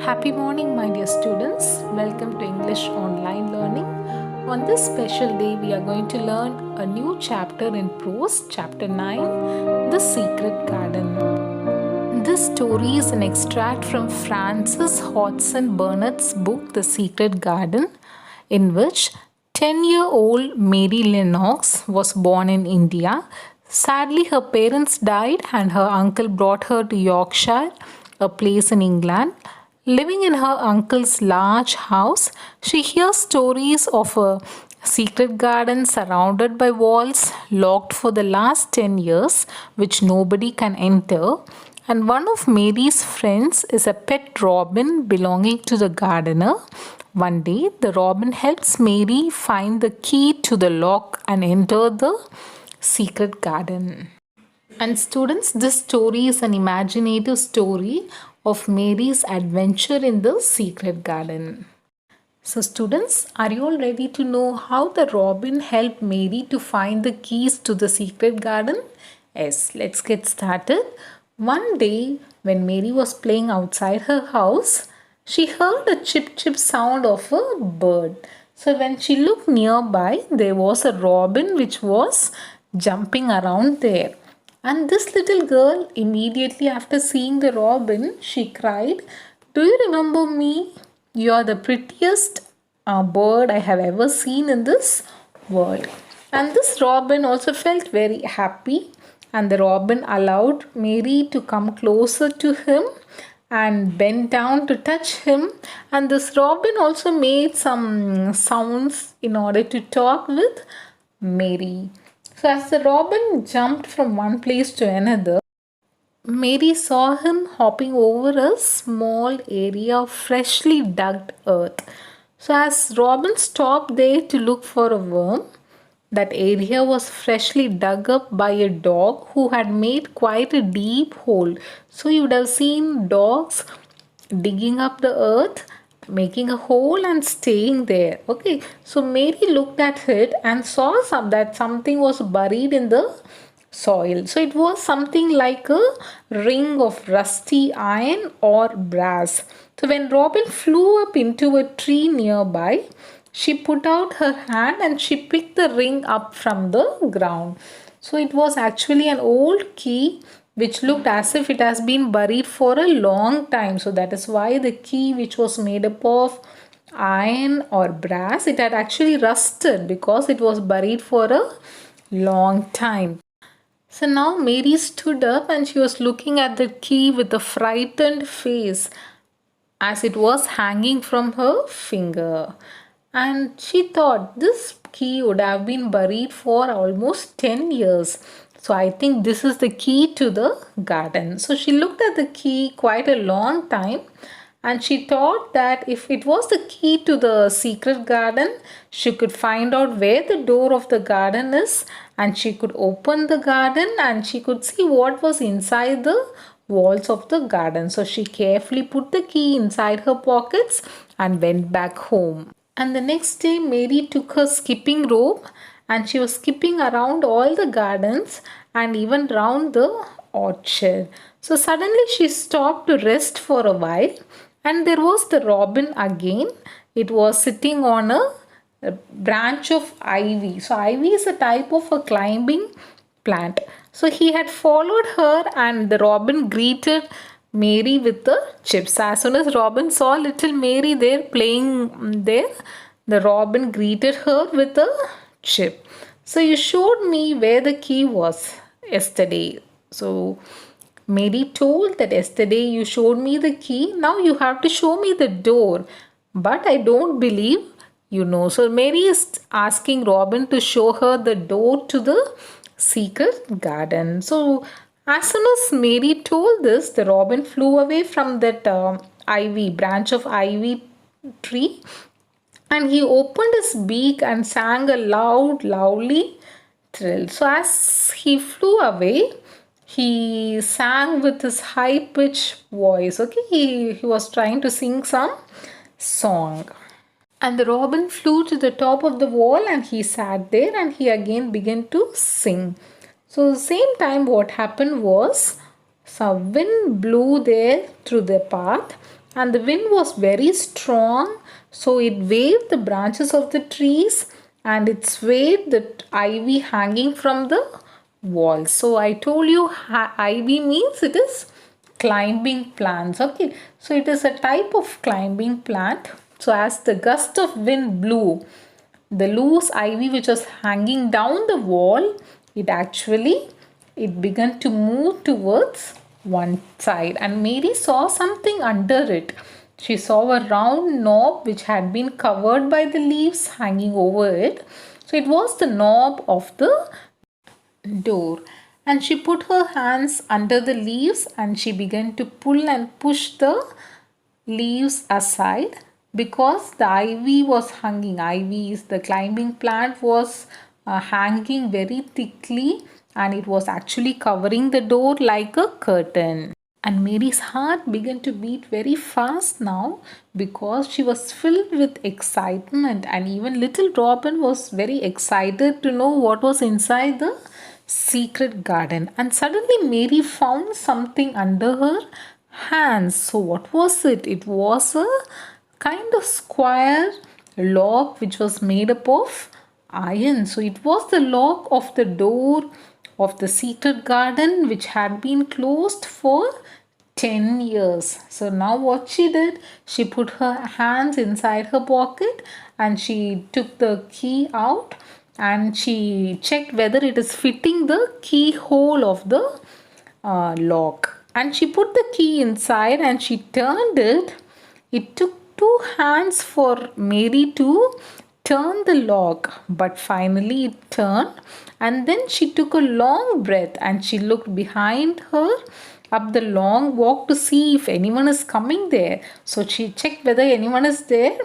Happy morning, my dear students. Welcome to English Online Learning. On this special day, we are going to learn a new chapter in prose, chapter 9, The Secret Garden. This story is an extract from Frances Hodgson Burnett's book, The Secret Garden, in which 10-year-old Mary Lennox was born in India. Sadly, her parents died and her uncle brought her to Yorkshire, a place in England. Living in her uncle's large house, she hears stories of a secret garden surrounded by walls locked for the last 10 years, which nobody can enter. And one of Mary's friends is a pet robin belonging to the gardener. One day, the robin helps Mary find the key to the lock and enter the secret garden. And students, this story is an imaginative story of Mary's adventure in the secret garden. So students, are you all ready to know how the robin helped Mary to find the keys to the secret garden? Yes, let's get started. One day, when Mary was playing outside her house, she heard a chip chip sound of a bird. So when she looked nearby, there was a robin which was jumping around there. And this little girl, immediately after seeing the robin, she cried, "Do you remember me? You are the prettiest bird I have ever seen in this world." And this robin also felt very happy, and the robin allowed Mary to come closer to him and bent down to touch him. And this robin also made some sounds in order to talk with Mary. So as the robin jumped from one place to another, Mary saw him hopping over a small area of freshly dug earth. So as Robin stopped there to look for a worm, that area was freshly dug up by a dog who had made quite a deep hole. So you would have seen dogs digging up the earth, making a hole and staying there. Okay, so Mary looked at it and saw that something was buried in the soil. So it was something like a ring of rusty iron or brass. So when Robin flew up into a tree nearby, she put out her hand and she picked the ring up from the ground. So it was actually an old key which looked as if it has been buried for a long time. So that is why the key, which was made up of iron or brass, it had actually rusted because it was buried for a long time. So now Mary stood up and she was looking at the key with a frightened face as it was hanging from her finger. And she thought this key would have been buried for almost 10 years. So I think this is the key to the garden. So she looked at the key quite a long time and she thought that if it was the key to the secret garden, she could find out where the door of the garden is and she could open the garden and she could see what was inside the walls of the garden. So she carefully put the key inside her pockets and went back home. And the next day, Mary took her skipping rope and she was skipping around all the gardens and even round the orchard. So suddenly she stopped to rest for a while and there was the robin again. It was sitting on a branch of ivy. So ivy is a type of a climbing plant. So he had followed her and the robin greeted Mary with the chips. As soon as Robin saw little Mary there playing there, the robin greeted her with a chip. So you showed me where the key was yesterday. So Mary told that yesterday you showed me the key. Now you have to show me the door. But I don't believe you know. So Mary is asking Robin to show her the door to the secret garden. So as soon as Mary told this, the robin flew away from that ivy branch of ivy tree and he opened his beak and sang a loud, lovely trill. So as he flew away, he sang with his high pitched voice. Okay, he was trying to sing some song. And the robin flew to the top of the wall and he sat there and he again began to sing. So the same time what happened was some wind blew there through the path and the wind was very strong, so it waved the branches of the trees and it swayed the ivy hanging from the wall. So I told you ivy means it is climbing plants. Okay, so it is a type of climbing plant. So as the gust of wind blew, the loose ivy which was hanging down the wall, it began to move towards one side, and Mary saw something under it. She saw a round knob which had been covered by the leaves hanging over it. So it was the knob of the door, and she put her hands under the leaves and she began to pull and push the leaves aside, because the ivy was hanging. Ivy is the climbing plant, was hanging very thickly, and it was actually covering the door like a curtain. And Mary's heart began to beat very fast now, because she was filled with excitement, and even little Robin was very excited to know what was inside the secret garden. And suddenly Mary found something under her hands. So what was it? It was a kind of square lock which was made up of iron. So it was the lock of the door of the secret garden, which had been closed for 10 years. So now what she did, she put her hands inside her pocket and she took the key out and she checked whether it is fitting the keyhole of the lock. And she put the key inside and she turned it. It took 2 hands for Mary to turn the lock, but finally it turned. And then she took a long breath and she looked behind her up the long walk to see if anyone is coming there. So she checked whether anyone is there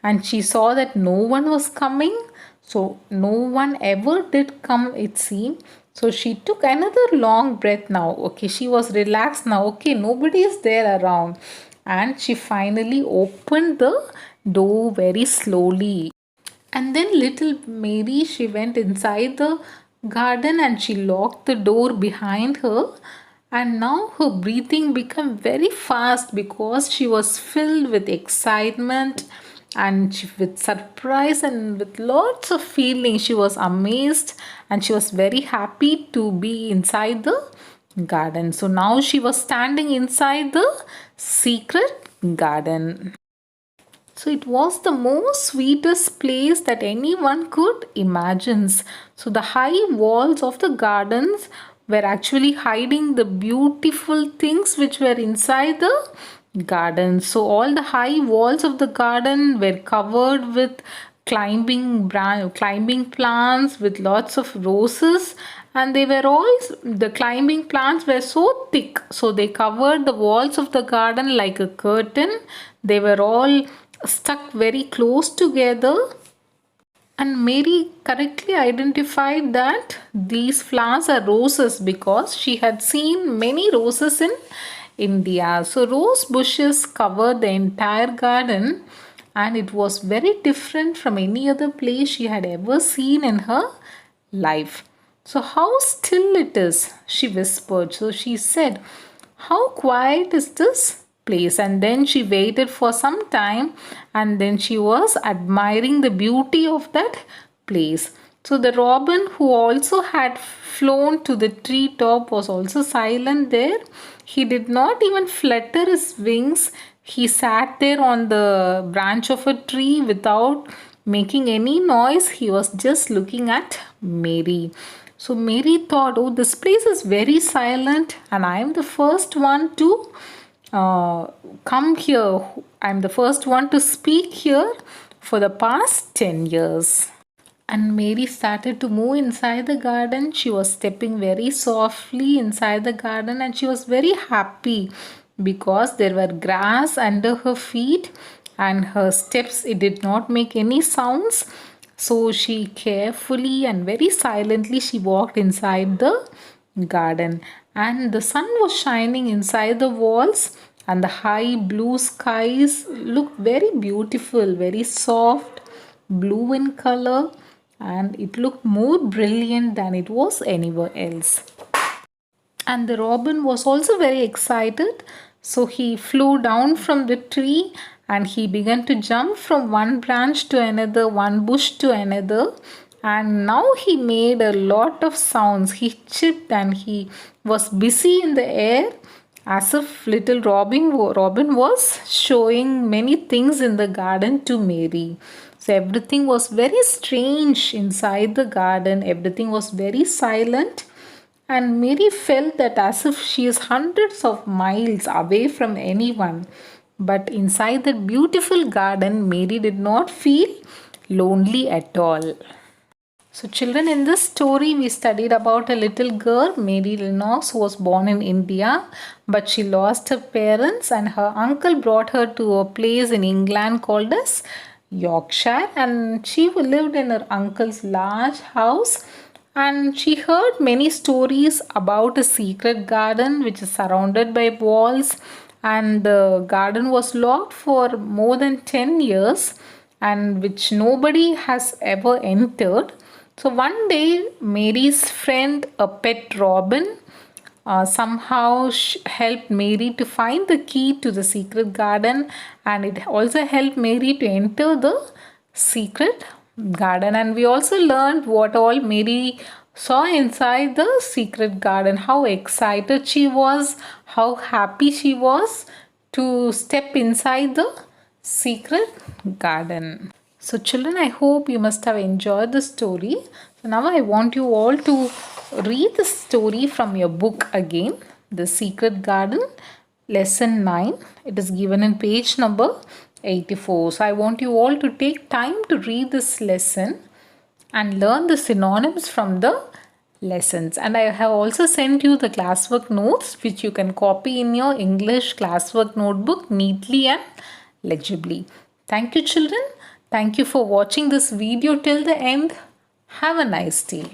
and she saw that no one was coming. So no one ever did come, it seemed. So she took another long breath now. Okay, she was relaxed now. Okay, nobody is there around. And she finally opened the door very slowly. And then little Mary, she went inside the garden and she locked the door behind her. And now her breathing became very fast, because she was filled with excitement and with surprise and with lots of feeling. She was amazed and she was very happy to be inside the garden. So now she was standing inside the secret garden. So it was the most sweetest place that anyone could imagine. So the high walls of the gardens were actually hiding the beautiful things which were inside the garden. So all the high walls of the garden were covered with climbing plants with lots of roses, and the climbing plants were so thick, so they covered the walls of the garden like a curtain. They were all stuck very close together, and Mary correctly identified that these flowers are roses, because she had seen many roses in India. So rose bushes covered the entire garden, and it was very different from any other place she had ever seen in her life. So how still it is, she whispered. So she said, how quiet is this place? And then she waited for some time, and then she was admiring the beauty of that place. So the robin, who also had flown to the tree top, was also silent there. He did not even flutter his wings. He sat there on the branch of a tree without making any noise. He was just looking at Mary. So Mary thought, oh, this place is very silent, and I am the first one to come here. I'm the first one to speak here for the past 10 years. And Mary started to move inside the garden. She was stepping very softly inside the garden, and she was very happy because there were grass under her feet, and her steps, it did not make any sounds. So she carefully and very silently she walked inside the garden, and the sun was shining inside the walls, and the high blue skies looked very beautiful, very soft blue in color, and it looked more brilliant than it was anywhere else. And the robin was also very excited So he flew down from the tree and he began to jump from one branch to another, one bush to another. And now he made a lot of sounds. He chirped and he was busy in the air as if little Robin was showing many things in the garden to Mary. So everything was very strange inside the garden. Everything was very silent. And Mary felt that as if she is hundreds of miles away from anyone. But inside that beautiful garden, Mary did not feel lonely at all. So, children, in this story, we studied about a little girl, Mary Lennox, who was born in India, but she lost her parents, and her uncle brought her to a place in England called as Yorkshire, and she lived in her uncle's large house. And she heard many stories about a secret garden which is surrounded by walls, and the garden was locked for more than 10 years and which nobody has ever entered. So one day, Mary's friend, a pet robin, somehow helped Mary to find the key to the secret garden, and it also helped Mary to enter the secret garden. And we also learned what all Mary saw inside the secret garden, how excited she was, how happy she was to step inside the secret garden. So children, I hope you must have enjoyed the story. So now I want you all to read the story from your book again, The Secret Garden, lesson 9. It is given in page number 84. So I want you all to take time to read this lesson and learn the synonyms from the lessons. And I have also sent you the classwork notes which you can copy in your English classwork notebook neatly and legibly. Thank you children. Thank you for watching this video till the end. Have a nice day.